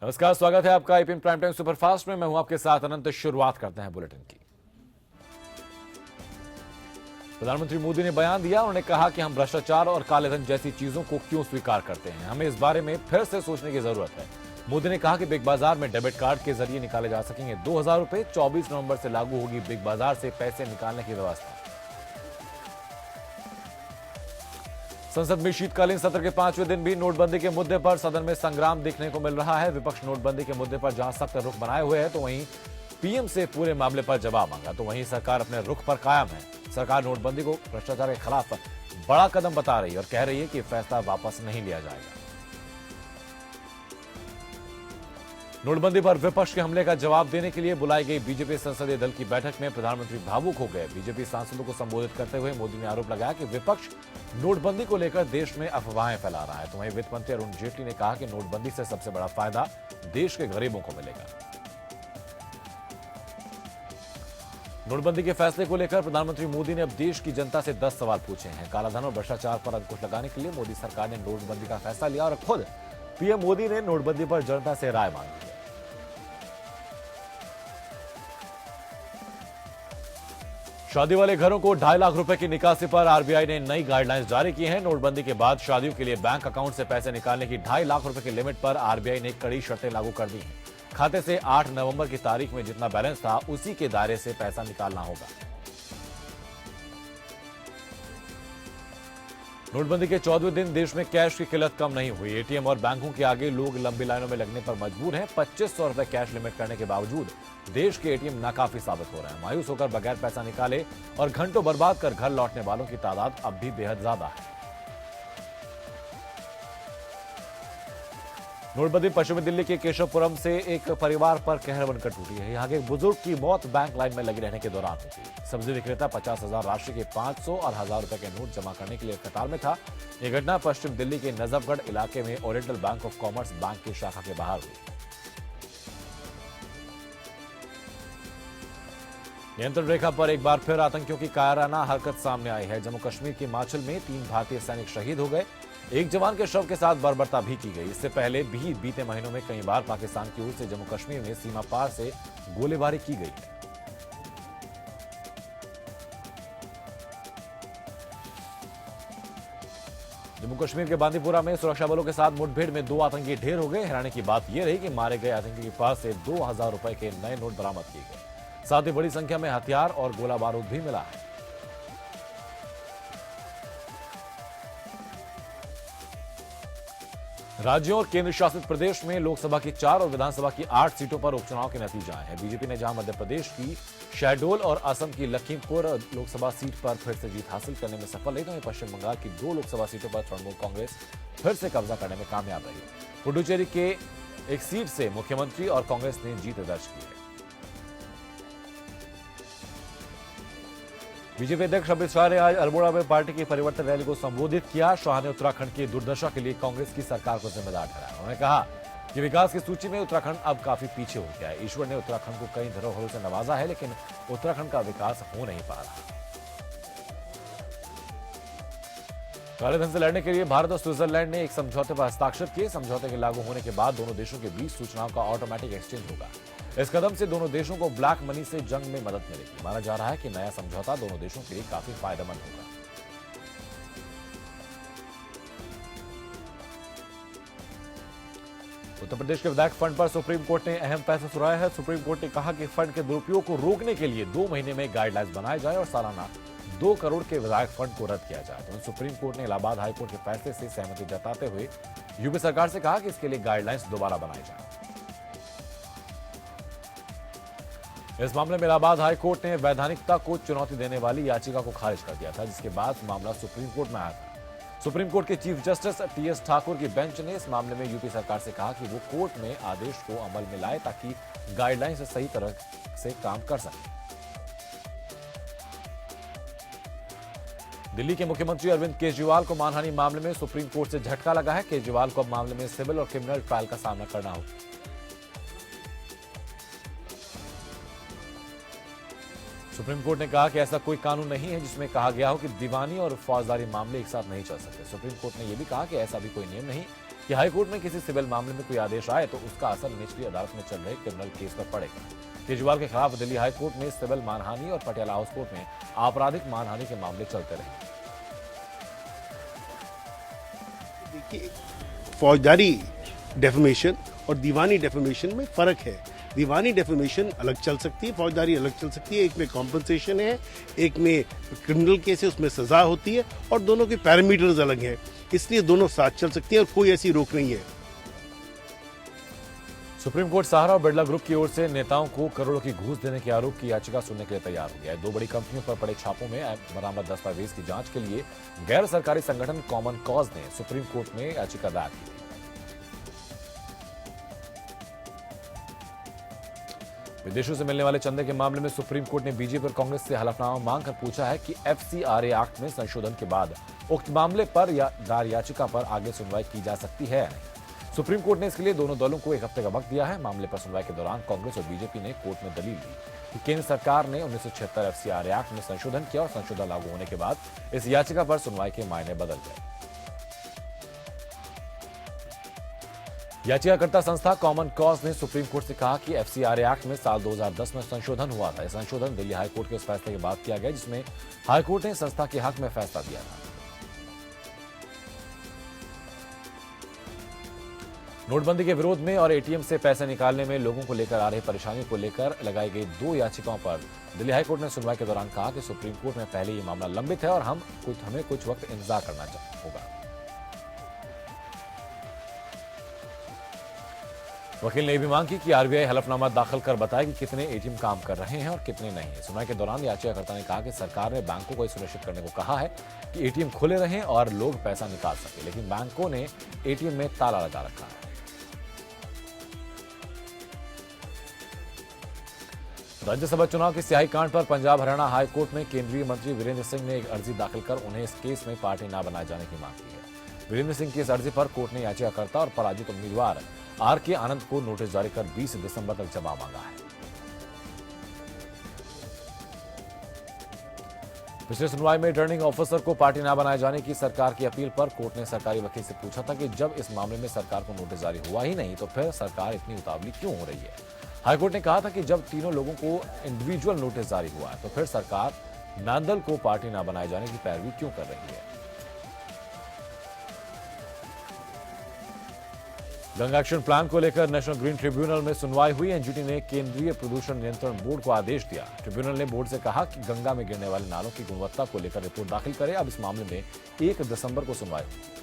नमस्कार, स्वागत है आपका आईपीएन प्राइम टाइम सुपरफास्ट में। मैं हूं आपके साथ अनंत। शुरुआत करते हैं बुलेटिन की। प्रधानमंत्री मोदी ने बयान दिया। उन्होंने कहा कि हम भ्रष्टाचार और कालेधन जैसी चीजों को क्यों स्वीकार करते हैं, हमें इस बारे में फिर से सोचने की जरूरत है। मोदी ने कहा कि बिग बाजार में डेबिट कार्ड के जरिए निकाले जा सकेंगे 2000 रुपए। 24 नवंबर से लागू होगी बिग बाजार से पैसे निकालने की व्यवस्था। संसद में शीतकालीन सत्र के 5वें दिन भी नोटबंदी के मुद्दे पर सदन में संग्राम देखने को मिल रहा है। विपक्ष नोटबंदी के मुद्दे पर जहां सख्त रुख बनाए हुए है, तो वहीं पीएम से पूरे मामले पर जवाब मांगा, तो वहीं सरकार अपने रुख पर कायम है। सरकार नोटबंदी को भ्रष्टाचार के खिलाफ बड़ा कदम बता रही है और कह रही है कि फैसला वापस नहीं लिया जाएगा। नोटबंदी पर विपक्ष के हमले का जवाब देने के लिए बुलाई गई बीजेपी संसदीय दल की बैठक में प्रधानमंत्री भावुक हो गए। बीजेपी सांसदों को संबोधित करते हुए मोदी ने आरोप लगाया कि विपक्ष नोटबंदी को लेकर देश में अफवाहें फैला रहा है। तो वहीं वित्त मंत्री अरुण जेटली ने कहा कि नोटबंदी से सबसे बड़ा फायदा देश के गरीबों को मिलेगा। नोटबंदी के फैसले को लेकर प्रधानमंत्री मोदी ने अब देश की जनता से 10 सवाल पूछे हैं। कालाधन और भ्रष्टाचार पर अंकुश लगाने के लिए मोदी सरकार ने नोटबंदी का फैसला लिया और खुद पीएम मोदी ने नोटबंदी पर जनता से राय मांगी। शादी वाले घरों को 2.5 लाख रुपए की निकासी पर आरबीआई ने नई गाइडलाइंस जारी की हैं। नोटबंदी के बाद शादियों के लिए बैंक अकाउंट से पैसे निकालने की 2.5 लाख रुपए की लिमिट पर आरबीआई ने कड़ी शर्तें लागू कर दी हैं। खाते से 8 नवंबर की तारीख में जितना बैलेंस था उसी के दायरे से पैसा निकालना होगा। नोटबंदी के 14वें दिन देश में कैश की किल्लत कम नहीं हुई। एटीएम और बैंकों के आगे लोग लंबी लाइनों में लगने पर मजबूर हैं। 2500 रुपए कैश लिमिट करने के बावजूद देश के एटीएम नाकाफी साबित हो रहे हैं। मायूस होकर बगैर पैसा निकाले और घंटों बर्बाद कर घर लौटने वालों की तादाद अब भी बेहद ज्यादा है। नोटबंदी पश्चिमी दिल्ली के केशवपुरम से एक परिवार पर कहर बनकर टूटी है। यहाँ के एक बुजुर्ग की मौत बैंक लाइन में लगी रहने के दौरान हुई थी। सब्जी विक्रेता 50,000 राशि के 500 और 1000 रुपए के नोट जमा करने के लिए कतार में था। यह घटना पश्चिम दिल्ली के नजफगढ़ इलाके में oriental bank of commerce bank की शाखा के बाहर हुई। नियंत्रण रेखा पर एक बार फिर आतंकियों की कायराना हरकत सामने आई है। जम्मू कश्मीर के माचल में 3 भारतीय सैनिक शहीद हो गए। एक जवान के शव के साथ बर्बरता भी की गई। इससे पहले भी बीते महीनों में कई बार पाकिस्तान की ओर से जम्मू कश्मीर में सीमा पार से गोलीबारी की गई है। जम्मू कश्मीर के बांदीपुरा में सुरक्षा बलों के साथ मुठभेड़ में 2 आतंकी ढेर हो गए। हैरानी की बात यह रही कि मारे गए आतंकी के पास से 2000 रुपए के नए नोट बरामद किए गए। साथ ही बड़ी संख्या में हथियार और गोला बारूद भी मिला है। राज्यों और केंद्र शासित प्रदेश में लोकसभा की 4 और विधानसभा की 8 सीटों पर उपचुनाव के नतीजे आए हैं। बीजेपी ने जहां मध्य प्रदेश की शहडोल और असम की लखीमपुर लोकसभा सीट पर फिर से जीत हासिल करने में सफल रही, तो वहीं पश्चिम बंगाल की 2 लोकसभा सीटों पर तृणमूल कांग्रेस फिर से कब्जा करने में कामयाब रही। पुडुचेरी के एक सीट से मुख्यमंत्री और कांग्रेस ने जीत दर्ज की है। बीजेपी अध्यक्ष अमित शाह ने आज अल्मोड़ा में पार्टी की परिवर्तन रैली को संबोधित किया। शाह ने उत्तराखंड की दुर्दशा के लिए कांग्रेस की सरकार को जिम्मेदार ठहराया। उन्होंने कहा कि विकास की सूची में उत्तराखंड अब काफी पीछे हो गया है। ईश्वर ने उत्तराखंड को कई धरोहरों से नवाजा है, लेकिन उत्तराखंड का विकास हो नहीं पा रहा। कालेधन से लड़ने के लिए भारत और स्विट्जरलैंड ने एक समझौते पर हस्ताक्षर किए। समझौते के लागू होने के बाद दोनों देशों के बीच सूचनाओं का ऑटोमेटिक एक्सचेंज होगा। इस कदम से दोनों देशों को ब्लैक मनी से जंग में मदद मिलेगी। माना जा रहा है कि नया समझौता दोनों देशों के लिए काफी फायदेमंद होगा। उत्तर प्रदेश के विधायक फंड पर सुप्रीम कोर्ट ने अहम फैसला सुनाया है। सुप्रीम कोर्ट ने कहा कि फंड के दुरुपयोग को रोकने के लिए 2 महीने में गाइडलाइंस बनाए जाए और सालाना 2 करोड़ के विधायक फंड को रद्द किया जाए। तो सुप्रीम कोर्ट ने इलाहाबाद हाईकोर्ट के फैसले से सहमति जताते हुए यूपी सरकार से कहा कि इसके लिए गाइडलाइंस दोबारा बनाई जाए। इस मामले में इलाहाबाद हाईकोर्ट ने वैधानिकता को चुनौती देने वाली याचिका को खारिज कर दिया था, जिसके बाद मामला सुप्रीम कोर्ट में आया था। सुप्रीम कोर्ट के चीफ जस्टिस टीएस ठाकुर की बेंच ने इस मामले में यूपी सरकार से कहा कि वो कोर्ट में आदेश को अमल में लाए ताकि गाइडलाइन से सही तरह से काम कर सके। दिल्ली के मुख्यमंत्री अरविंद केजरीवाल को मानहानि मामले में सुप्रीम कोर्ट से झटका लगा है। केजरीवाल को अब मामले में सिविल और क्रिमिनल ट्रायल का सामना करना होगा। सुप्रीम कोर्ट ने कहा कि ऐसा कोई कानून नहीं है जिसमें कहा गया हो कि दीवानी और फौजदारी मामले एक साथ नहीं चल सकते। सुप्रीम कोर्ट ने यह भी कहा कि ऐसा भी कोई नियम नहीं कि हाईकोर्ट में किसी सिविल मामले में कोई आदेश आए तो उसका असर निचली अदालत में चल रहे क्रिमिनल केस पर पड़ेगा। केजरीवाल के खिलाफ दिल्ली हाईकोर्ट में सिविल मानहानि और पटियाला हाउस कोर्ट में आपराधिक मानहानि के मामले चलते रहे। देखिए, फौजदारी डेफेमेशन और दीवानी डेफेमेशन में फर्क है। दीवानी डेफेमेशन अलग चल सकती है, फौजदारी अलग चल सकती है। एक में कॉम्पनसेशन है, एक में क्रिमिनल केस है, उसमें सजा होती है और दोनों के पैरामीटर्स अलग हैं, इसलिए दोनों साथ चल सकती है और कोई ऐसी रोक नहीं है। सुप्रीम कोर्ट सहारा और बिरला ग्रुप की ओर से नेताओं को करोड़ों की घूस देने के आरोप की याचिका सुनने के लिए तैयार हो गया है। 2 बड़ी कंपनियों पर पड़े छापों में बरामद दस्तावेज की जांच के लिए गैर सरकारी संगठन कॉमन कॉज ने सुप्रीम कोर्ट में याचिका दायर की थी। विदेशों से मिलने वाले चंदे के मामले में सुप्रीम कोर्ट ने बीजेपी और कांग्रेस से हलफनामा मांगकर पूछा है कि एफसीआरए एक्ट में संशोधन के बाद उक्त मामले पर दायर याचिका पर आगे सुनवाई की जा सकती है या नहीं। सुप्रीम कोर्ट ने इसके लिए दोनों दलों को 1 हफ्ते का वक्त दिया है। मामले पर सुनवाई के दौरान कांग्रेस और बीजेपी ने कोर्ट में दलील दी कि केंद्र सरकार ने 1976 एफसीआरए एक्ट में संशोधन किया और संशोधन लागू होने के बाद इस याचिका पर सुनवाई के मायने बदल गए। याचिकाकर्ता संस्था कॉमन कॉज ने सुप्रीम कोर्ट से कहा कि एफसीआरए एक्ट में साल 2010 में संशोधन हुआ था। यह संशोधन दिल्ली हाईकोर्ट के उस फैसले के बाद किया गया जिसमें हाईकोर्ट ने संस्था के हक में फैसला दिया था। नोटबंदी के विरोध में और एटीएम से पैसे निकालने में लोगों को लेकर आ रही परेशानियों को लेकर लगाई गई 2 याचिकाओं पर दिल्ली हाईकोर्ट ने सुनवाई के दौरान कहा कि सुप्रीम कोर्ट में पहले ये मामला लंबित है और हमें कुछ वक्त इंतजार करना होगा। वकील ने भी मांग की कि आरबीआई हलफनामा दाखिल कर बताए कि कितने एटीएम काम कर रहे हैं और कितने नहीं। सुनवाई के दौरान याचिकाकर्ता ने कहा कि सरकार ने बैंकों को सुनिश्चित करने को कहा है कि एटीएम खुले रहें और लोग पैसा निकाल सके, लेकिन बैंकों ने एटीएम में ताला लगा रखा है। राज्यसभा चुनाव की स्याही कांड पर पंजाब हरियाणा हाईकोर्ट में केंद्रीय मंत्री वीरेंद्र सिंह ने एक अर्जी दाखिल कर उन्हें इस केस में पार्टी न बनाए जाने की मांग की है। वीरेंद्र सिंह की इस अर्जी पर कोर्ट ने याचिकाकर्ता और पराजित उम्मीदवार आर.के. आनंद को नोटिस जारी कर 20 दिसंबर तक जवाब मांगा है। पिछले सुनवाई में रिटर्निंग ऑफिसर को पार्टी न बनाए जाने की सरकार की अपील पर कोर्ट ने सरकारी वकील से पूछा था कि जब इस मामले में सरकार को नोटिस जारी हुआ ही नहीं तो फिर सरकार इतनी उतावली क्यों हो रही है। हाईकोर्ट ने कहा था कि जब तीनों लोगों को इंडिविजुअल नोटिस जारी हुआ है तो फिर सरकार नांदल को पार्टी न बनाए जाने की पैरवी क्यों कर रही है। गंगा एक्शन प्लान को लेकर नेशनल ग्रीन ट्रिब्यूनल में सुनवाई हुई। एनजीटी ने केंद्रीय प्रदूषण नियंत्रण बोर्ड को आदेश दिया। ट्रिब्यूनल ने बोर्ड से कहा कि गंगा में गिरने वाले नालों की गुणवत्ता को लेकर रिपोर्ट दाखिल करे। अब इस मामले में 1 दिसंबर को सुनवाई हुई।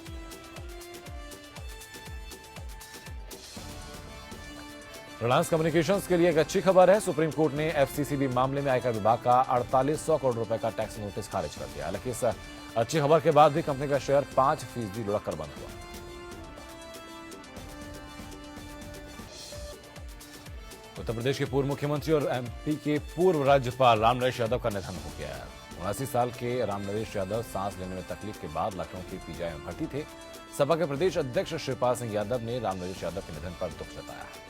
रिलायंस कम्युनिकेशंस के लिए एक अच्छी खबर है। सुप्रीम कोर्ट ने एफसीसीबी मामले में आयकर विभाग का 4800 करोड़ रुपए का टैक्स नोटिस खारिज कर दिया। हालांकि इस अच्छी खबर के बाद भी कंपनी का शेयर 5% लुढ़क कर बंद हुआ। उत्तर प्रदेश के पूर्व मुख्यमंत्री और एमपी के पूर्व राज्यपाल रामनरेश यादव का निधन हो गया है। 79 साल के रामनरेश यादव सांस लेने में तकलीफ के बाद लखनऊ के पीजीआई में भर्ती थे। सपा के प्रदेश अध्यक्ष शिवपाल सिंह यादव ने रामनरेश यादव के निधन पर दुख जताया है।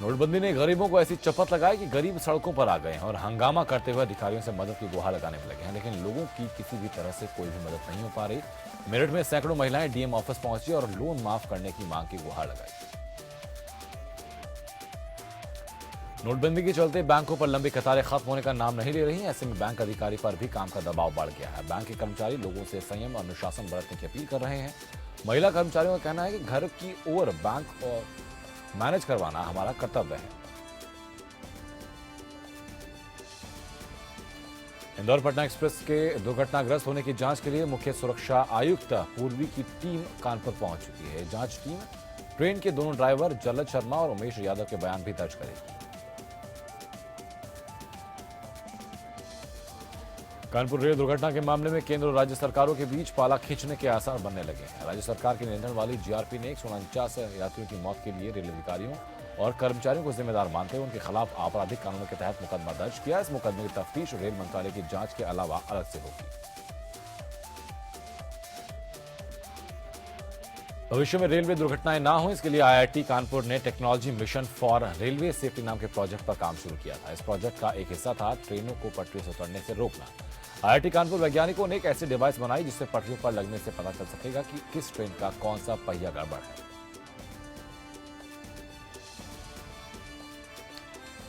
नोटबंदी ने गरीबों को ऐसी चपत लगाई कि गरीब सड़कों पर आ गए हैं और हंगामा करते हुए अधिकारियों से मदद की गुहार लगाने में लगे हैं, लेकिन लोगों की किसी भी तरह से कोई भी मदद नहीं हो पा रही। मेरठ में सैकड़ों महिलाएं डीएम ऑफिस पहुंची और लोन माफ करने की मांग की गुहार लगाई। नोटबंदी के चलते बैंकों पर लंबी कतारें खत्म होने का नाम नहीं ले रही हैं। ऐसे में बैंक अधिकारी पर भी काम का दबाव बढ़ गया है। बैंक के कर्मचारी लोगों से संयम और अनुशासन बरतने की अपील कर रहे हैं। महिला कर्मचारियों का कहना है कि घर की ओर बैंक और मैनेज करवाना हमारा कर्तव्य है। इंदौर पटना एक्सप्रेस के दुर्घटनाग्रस्त होने की जांच के लिए मुख्य सुरक्षा आयुक्त पूर्वी की टीम कानपुर पहुंच चुकी है। जांच टीम ट्रेन के दोनों ड्राइवर जल्लद शर्मा और उमेश यादव के बयान भी दर्ज करेगी। कानपुर रेल दुर्घटना के मामले में केंद्र और राज्य सरकारों के बीच पाला खींचने के आसार बनने लगे हैं। राज्य सरकार के नियंत्रण वाली जीआरपी ने 149 यात्रियों की मौत के लिए रेल अधिकारियों और कर्मचारियों को जिम्मेदार मानते हुए उनके खिलाफ आपराधिक कानूनों के तहत मुकदमा दर्ज किया। इस मुकदमे की तफ्तीश रेल मंत्रालय की जांच के अलावा अलग से होगी। भविष्य में रेलवे दुर्घटनाएं ना हो इसके लिए आईआईटी कानपुर ने technology mission for railway safety नाम के प्रोजेक्ट पर काम शुरू किया था। इस प्रोजेक्ट का एक हिस्सा था ट्रेनों को पटरी से उतरने से रोकना। IIT कानपुर वैज्ञानिकों ने एक ऐसी डिवाइस बनाई जिससे पटरियों पर लगने से पता चल सकेगा कि किस ट्रेन का कौन सा पहिया गड़बड़ है।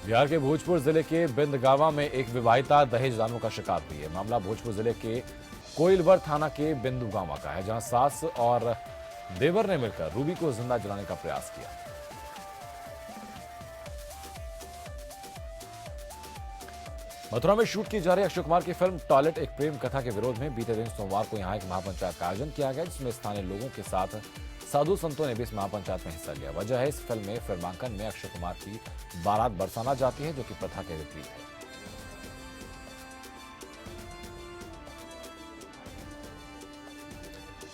बिहार के भोजपुर जिले के बिंदगावा में एक विवाहिता दहेज दानों का शिकार हुई है। मामला भोजपुर जिले के कोइलवर थाना के बिंदुगावा का है, जहां सास और देवर ने मिलकर रूबी को जिंदा जलाने का प्रयास किया। मथुरा में शूट की जा रही अक्षय कुमार की फिल्म टॉयलेट एक प्रेम कथा के विरोध में बीते दिन सोमवार को यहां एक महापंचायत का आयोजन किया गया, जिसमें स्थानीय लोगों के साथ साधु संतों ने भी इस महापंचायत में हिस्सा लिया। वजह है इस फिल्म में फिल्मांकन में अक्षय कुमार की बारात बरसाना जाती है, जो कि प्रथा के विपरीत है।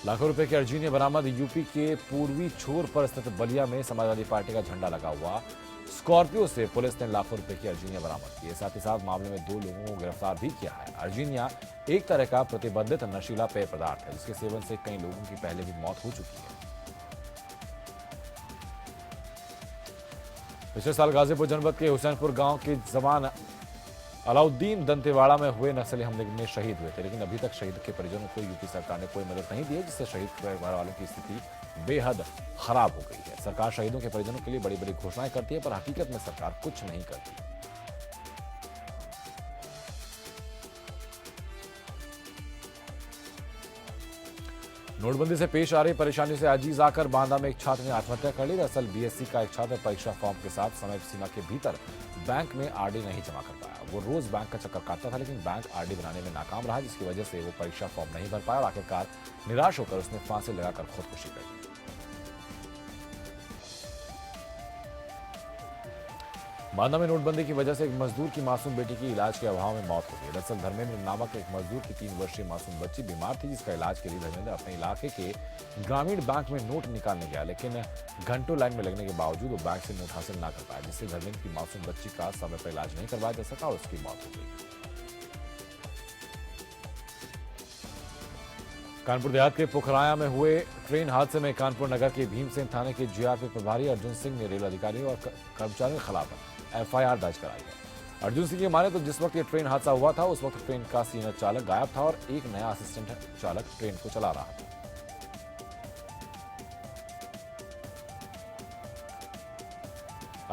लाखों रुपए की अर्जीनिया बरामद। यूपी के पूर्वी छोर पर स्थित बलिया में समाजवादी पार्टी का झंडा लगा हुआ स्कॉर्पियो से पुलिस ने लाखों रुपए की अर्जीनिया बरामद की है। साथ ही साथ मामले में 2 लोगों को गिरफ्तार भी किया है। अर्जीनिया एक तरह का प्रतिबंधित नशीला पेय पदार्थ है, जिसके सेवन से कई लोगों की पहले भी मौत हो चुकी है। पिछले साल गाजीपुर जनपद के हुसैनपुर गांव के जवान अलाउद्दीन दंतेवाड़ा में हुए नक्सली हमले में शहीद हुए थे, लेकिन अभी तक शहीद के परिजनों को यूपी सरकार ने कोई मदद नहीं दी है, जिससे शहीद परिवार वालों की स्थिति बेहद खराब हो गई है। सरकार शहीदों के परिजनों के लिए बड़ी बड़ी घोषणाएं करती है, पर हकीकत में सरकार कुछ नहीं करती। नोटबंदी से पेश आ रही परेशानी से आजीज आकर बांदा में एक छात्र ने आत्महत्या कर ली। दरअसल बीएससी का एक छात्र परीक्षा फॉर्म के साथ समय सीमा के भीतर बैंक में आरडी नहीं जमा कर पाया। वो रोज बैंक का चक्कर काटता था, लेकिन बैंक आरडी बनाने में नाकाम रहा, जिसकी वजह से वो परीक्षा फॉर्म नहीं भर पाया और आखिरकार निराश होकर उसने फांसी लगाकर खुदकुशी कर ली। बांदा में नोटबंदी की वजह से एक मजदूर की मासूम बेटी की इलाज के अभाव में मौत हो गई। दरअसल धर्मेंद्र नामक एक मजदूर की 3 वर्षीय मासूम बच्ची बीमार थी, जिसका इलाज के लिए धर्मेंद्र अपने इलाके के ग्रामीण बैंक में नोट निकालने गया, लेकिन घंटों लाइन में लगने के बावजूद वो बैंक से नोट हासिल न कर पाया, जिससे धर्मेंद्र की मासूम बच्ची का समय पर इलाज नहीं करवाया जा सका और उसकी मौत हो गई। कानपुर देहात के पोखराया में हुए ट्रेन हादसे में कानपुर नगर के भीमसेन थाने के जीआरपी प्रभारी अर्जुन सिंह ने रेल अधिकारियों और कर्मचारियों के खिलाफ एफआईआर दर्ज कराई है। अर्जुन सिंह की माने तो जिस वक्त ये ट्रेन हादसा हुआ था, उस वक्त ट्रेन का सीनियर चालक गायब था और एक नया असिस्टेंट चालक ट्रेन को चला रहा था।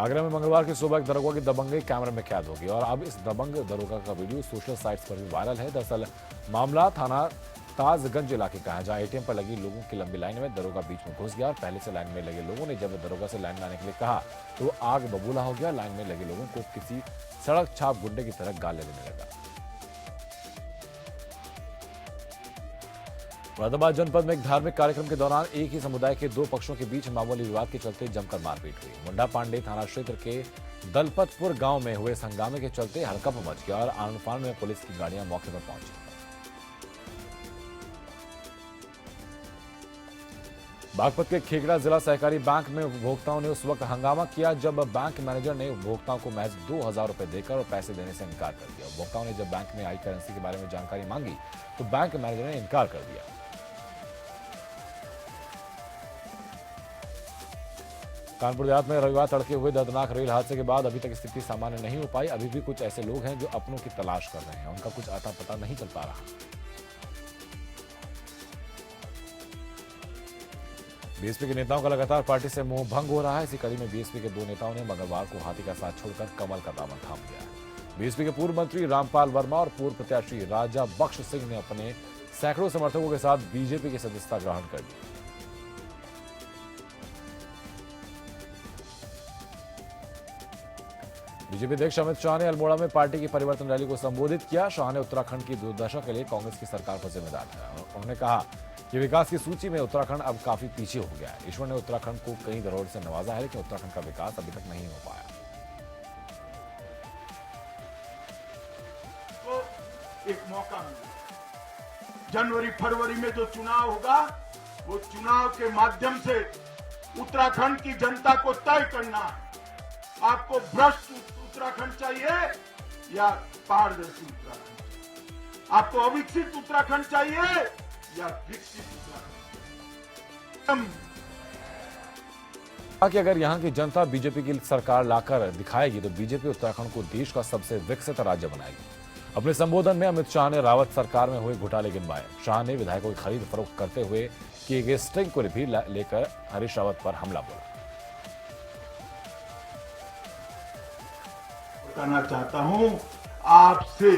आगरा में मंगलवार की सुबह एक दरोगा की दबंगई कैमरे में कैद होगी और अब इस दबंग दरोगा का वीडियो सोशल साइट्स पर भी वायरल है। दरअसल मामला थाना ताजगंज इलाके का है, जहां एटीएम पर लगी लोगों की लंबी लाइन में दरोगा बीच में घुस गया और पहले से लाइन में लगे लोगों ने जब दरोगा से लाइन में आने के लिए कहा तो वो आग बबूला हो गया। लाइन में लगे लोगों को किसी सड़क छाप गुंडे की तरह गाली देने लगा। मुरादाबाद जनपद में एक धार्मिक कार्यक्रम के दौरान एक ही समुदाय के 2 पक्षों के बीच मामूली विवाद के चलते जमकर मारपीट हुई। मुंडा पांडे थाना क्षेत्र के दलपतपुर गांव में हुए इस हंगामे के चलते हड़कंप मच गया और आनफान में पुलिस की गाड़ियां मौके पर पहुंची। बागपत के खेगड़ा जिला सहकारी बैंक में उपभोक्ताओं ने उस वक्त हंगामा किया जब बैंक मैनेजर ने उपभोक्ताओं को महज 2000 रुपए देकर और पैसे देने से इनकार कर दिया। उपभोक्ताओं ने जब बैंक में आई करेंसी के बारे में जानकारी मांगी तो बैंक मैनेजर ने इनकार कर दिया। कानपुर देहात में रविवार तड़के हुए दर्दनाक रेल हादसे के बाद अभी तक स्थिति सामान्य नहीं हो पाई। अभी भी कुछ ऐसे लोग हैं जो अपनों की तलाश कर रहे हैं, उनका कुछ आता पता नहीं चल पा रहा। बीएसपी के नेताओं का लगातार पार्टी से मोह भंग हो रहा है। इसी कड़ी में बीएसपी के 2 नेताओं ने मंगलवार को हाथी का साथ छोड़कर कमल का दामन थाम लिया है। बीएसपी के पूर्व मंत्री रामपाल वर्मा और पूर्व प्रत्याशी राजा बख्श सिंह ने अपने सैकड़ों समर्थकों के साथ बीजेपी की सदस्यता ग्रहण कर ली। बीजेपी अध्यक्ष अमित शाह ने अल्मोड़ा में पार्टी की परिवर्तन रैली को संबोधित किया। शाह ने उत्तराखंड की दुर्दशा के लिए कांग्रेस की सरकार को जिम्मेदार ठहराया। उन्होंने कहा कि विकास की सूची में उत्तराखंड अब काफी पीछे हो गया है। ईश्वर ने उत्तराखंड को कई धरोहर से नवाजा है, लेकिन उत्तराखंड का विकास अभी तक नहीं हो पाया। तो एक मौका मिलेगा। जनवरी फरवरी में जो चुनाव होगा, वो चुनाव के माध्यम से उत्तराखंड की जनता को तय करना है। आपको भ्रष्ट उत्तराखंड चाहिए या पारदर्शी उत्तराखंड? आपको अविकसित उत्तराखंड चाहिए या विकसित उत्तराखंड? कि अगर यहां की जनता बीजेपी की सरकार लाकर दिखाएगी तो बीजेपी उत्तराखंड को देश का सबसे विकसित राज्य बनाएगी। अपने संबोधन में अमित शाह ने रावत सरकार में हुए घोटाले गिनवाए। शाह ने विधायकों की खरीद फरोख्त करते हुए किए गए स्टिंग को भी लेकर हरीश रावत पर हमला बोला। बताना चाहता हूं, आपसे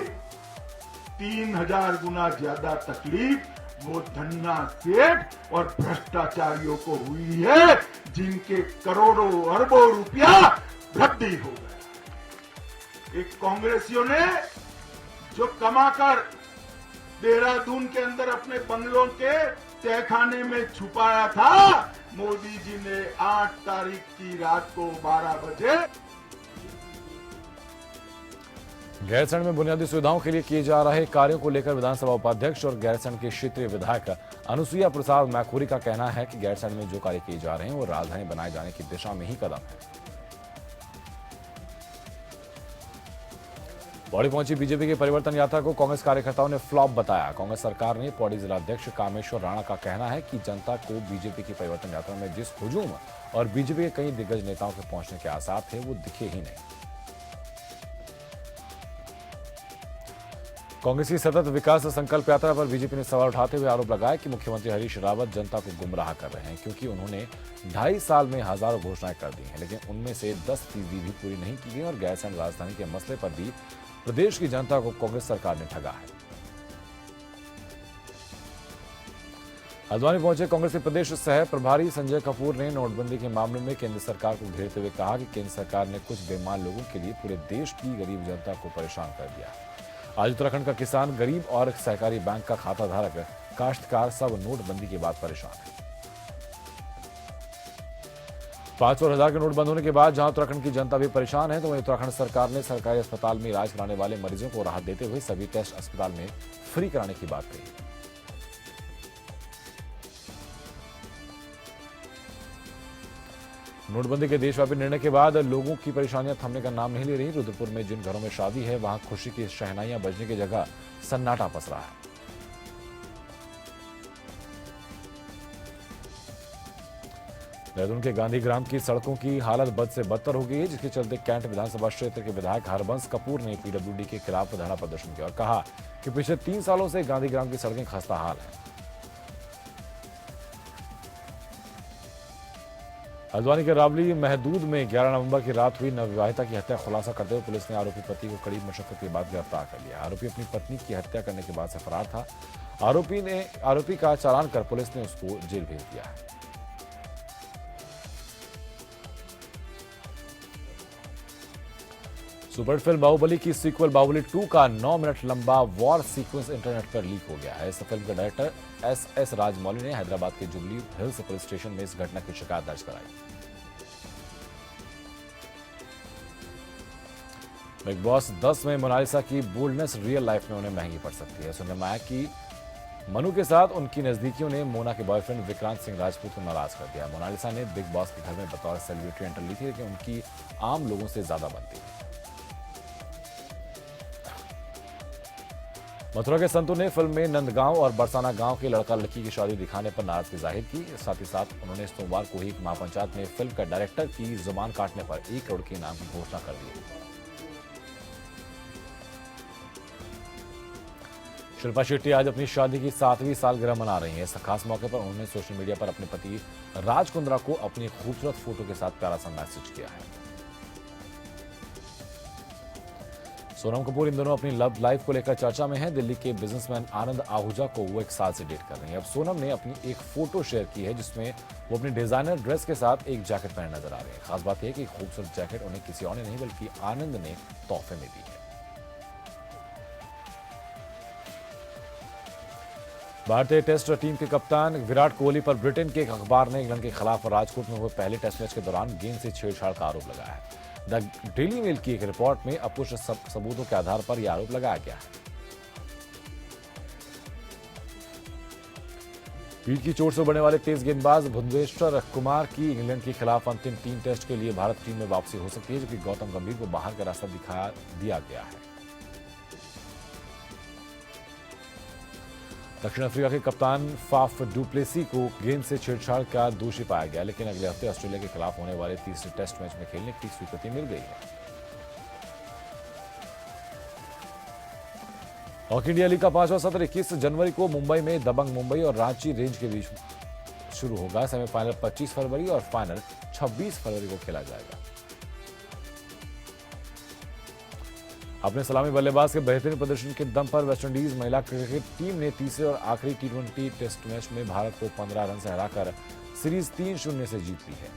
3000 गुना ज्यादा तकलीफ वो धन्ना सेठ और भ्रष्टाचारियों को हुई है, जिनके करोड़ों अरबों रुपया रद्दी हो गया। एक कांग्रेसियों ने जो कमाकर देहरादून के अंदर अपने बंगलों के तहखाने में छुपाया था, मोदी जी ने 8 तारीख की रात को 12 बजे गैरसैंण में बुनियादी सुविधाओं के लिए किए जा रहे कार्यों को लेकर विधानसभा उपाध्यक्ष और गैरसैंण के क्षेत्रीय विधायक अनुसुईया प्रसाद मैखुरी का कहना है कि गैरसैंण में जो कार्य किए जा रहे हैं वो राजधानी बनाए जाने की दिशा में ही कदम है। पौड़ी पहुंची बीजेपी की परिवर्तन यात्रा को कांग्रेस कार्यकर्ताओं ने फ्लॉप बताया। कांग्रेस सरकार ने पौड़ी जिलाध्यक्ष कामेश्वर राणा का कहना है कि जनता को बीजेपी की परिवर्तन यात्रा में जिस हुजूम और बीजेपी के कई दिग्गज नेताओं के पहुंचने के आसार थे वो दिखे ही नहीं। कांग्रेस की सतत विकास संकल्प यात्रा पर बीजेपी ने सवाल उठाते हुए आरोप लगाया कि मुख्यमंत्री हरीश रावत जनता को गुमराह कर रहे हैं, क्योंकि उन्होंने 2.5 साल में हजारों घोषणाएं कर दी हैं, लेकिन उनमें से 10% भी पूरी नहीं की गई और गैरसैंण राजधानी के मसले पर भी प्रदेश की जनता को कांग्रेस सरकार ने ठगा है। हल्द्वानी पहुंचे कांग्रेस के प्रदेश सह प्रभारी संजय कपूर ने नोटबंदी के मामले में केंद्र सरकार को घेरते हुए कहा कि केंद्र सरकार ने कुछ बेईमान लोगों के लिए पूरे देश की गरीब जनता को परेशान कर दिया। आज उत्तराखंड का किसान, गरीब और सहकारी बैंक का खाता धारक, काश्तकार सब नोटबंदी के बाद परेशान है। 500 और 1000 के नोट बंद होने के बाद जहां उत्तराखंड की जनता भी परेशान है, तो वहीं उत्तराखंड सरकार ने सरकारी अस्पताल में इलाज कराने वाले मरीजों को राहत देते हुए सभी टेस्ट अस्पताल में फ्री कराने की बात कही। नोटबंदी के देशव्यापी निर्णय के बाद लोगों की परेशानियां थमने का नाम नहीं ले रही। रुद्रपुर में जिन घरों में शादी है वहां खुशी की शहनाइयां बजने की जगह सन्नाटा पस रहा है। देहरादून के गांधीग्राम की सड़कों की हालत बद से बदतर हो गई है, जिसके चलते कैंट विधानसभा क्षेत्र के विधायक हरबंस कपूर ने पीडब्ल्यूडी के खिलाफ धरना प्रदर्शन किया और कहा कि पिछले 3 सालों से गांधीग्राम की सड़कें खस्ता हाल है। हल्द्वानी के रावली महदूद में 11 नवंबर की रात हुई नवविवाहिता की हत्या खुलासा करते हुए पुलिस ने आरोपी पति को कड़ी मशक्कत के बाद गिरफ्तार कर लिया। आरोपी अपनी पत्नी की हत्या करने के बाद से फरार था। आरोपी का चालान कर पुलिस ने उसको जेल भेज दिया है। सुपर फिल्म बाहुबली की सीक्वल बाहुबली 2 का 9 मिनट लंबा वॉर सीक्वेंस इंटरनेट पर लीक हो गया है। इस फिल्म के डायरेक्टर एस राजमौली ने हैदराबाद के जुबली हिल्स पुलिस स्टेशन में इस घटना की शिकायत दर्ज कराई। बिग बॉस 10 में मोनालिसा की बोल्डनेस रियल लाइफ में उन्हें महंगी पड़ सकती है। सुनने में आया कि मनु के साथ उनकी नजदीकियों ने मोना के बॉयफ्रेंड विक्रांत सिंह राजपूत को नाराज कर दिया। मोनालिसा ने बिग बॉस के घर में बतौर सेलिब्रिटी एंटर ली थी, लेकिन उनकी आम लोगों से ज्यादा बनती है। मथुरा के संतों ने फिल्म में नंदगांव और बरसाना गांव के लड़का लड़की की शादी दिखाने पर नाराजगी जाहिर की। साथ ही साथ उन्होंने सोमवार को ही एक महापंचायत में फिल्म का डायरेक्टर की जुबान काटने पर 1 करोड़ के इनाम की घोषणा कर दी। शिल्पा शेट्टी आज अपनी शादी की 7वीं सालगिरह मना रही हैं। इस खास मौके पर उन्होंने सोशल मीडिया पर अपने पति राज कुंद्रा को अपनी खूबसूरत फोटो के साथ प्यारा सा मैसेज किया है। सोनम कपूर इन दोनों अपनी लव लाइफ को लेकर चर्चा में हैं। दिल्ली के बिजनेसमैन आनंद आहूजा को वो 1 साल से डेट कर रही हैं। अब सोनम ने अपनी एक फोटो शेयर की है, जिसमें वो अपनी डिजाइनर ड्रेस के साथ एक जैकेट पहने नजर आ रही है। खास बात यह कि खूबसूरत जैकेट उन्हें किसी और ने नहीं बल्कि आनंद ने तोहफे में दी है। भारतीय टेस्ट टीम के कप्तान विराट कोहली पर ब्रिटेन के एक अखबार ने इंग्लैंड के खिलाफ राजकोट में हुए पहले टेस्ट मैच के दौरान गेंद से छेड़छाड़ का आरोप लगाया है। द डेली मेल की एक रिपोर्ट में अपुष्ट सबूतों के आधार पर यह आरोप लगाया गया है। पीठ की चोट से उबरने वाले तेज गेंदबाज भुवनेश्वर कुमार की इंग्लैंड के खिलाफ अंतिम 3 टेस्ट के लिए भारत टीम में वापसी हो सकती है, जबकि गौतम गंभीर को बाहर का रास्ता दिखा दिया गया है। दक्षिण अफ्रीका के कप्तान फाफ डुप्लेसी को गेंद से छेड़छाड़ का दोषी पाया गया, लेकिन अगले हफ्ते ऑस्ट्रेलिया के खिलाफ होने वाले तीसरे टेस्ट मैच में खेलने की स्वीकृति मिल गई है। हॉकी इंडिया लीग का 5वां सत्र 21 जनवरी को मुंबई में दबंग मुंबई और रांची रेंज के बीच शुरू होगा। सेमीफाइनल 25 फरवरी और फाइनल 26 फरवरी को खेला जाएगा। अपने सलामी बल्लेबाज के बेहतरीन प्रदर्शन के दम पर वेस्टइंडीज महिला क्रिकेट टीम ने तीसरे और आखिरी T20 टेस्ट मैच में भारत को 15 रन से हराकर सीरीज 3-0 से जीत ली है।